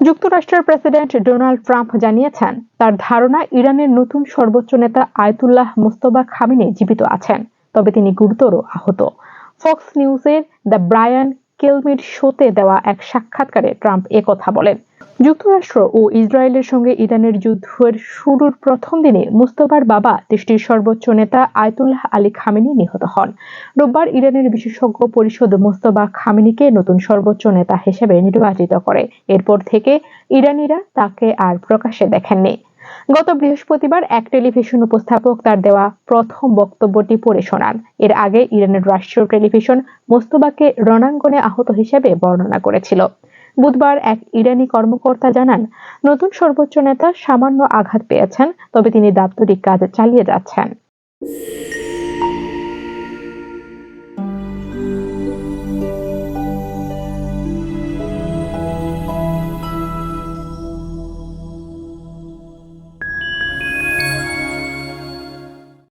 যুক্তরাষ্ট্রের president Donald Trump জানিয়েছেন, তার ধারণা ইরানের নতুন সর্বোচ্চ নেতা আয়াতুল্লাহ মুজতবা খামেনি জীবিত আছেন, তবে তিনি গুরুতর আহত। ফক্স নিউজের দ্য ব্রায়ান কেলমিড শোতে দেওয়া এক সাক্ষাৎকারে ট্রাম্প একথা বলেন। যুক্তরাষ্ট্র ও ইসরায়েলের সঙ্গে ইরানের যুদ্ধের শুরুর প্রথম দিনে মুজতবার বাবা দেশটির সর্বোচ্চ নেতা আয়াতুল্লাহ আলী খামেনি নিহত হন। রোববার ইরানের বিশেষজ্ঞ পরিষদ মুজতবা খামেনিকে নতুন সর্বোচ্চ নেতা হিসেবে নির্বাচিত করে। এরপর থেকে ইরানিরা তাকে আর প্রকাশ্যে দেখেননি। গত বৃহস্পতিবার এক টেলিভিশন উপস্থাপক তার দেওয়া প্রথম বক্তব্যটি পড়ে শোনান। এর আগে ইরানের রাষ্ট্রীয় টেলিভিশন মুজতবাকে রণাঙ্গনে আহত হিসেবে বর্ণনা করেছিল। বুধবার এক ইরানি কর্মকর্তা জানান, নতুন সর্বোচ্চ নেতা সামান্য আঘাত পেয়েছেন, তবে তিনি দাপ্তরিক কাজ চালিয়ে যাচ্ছেন।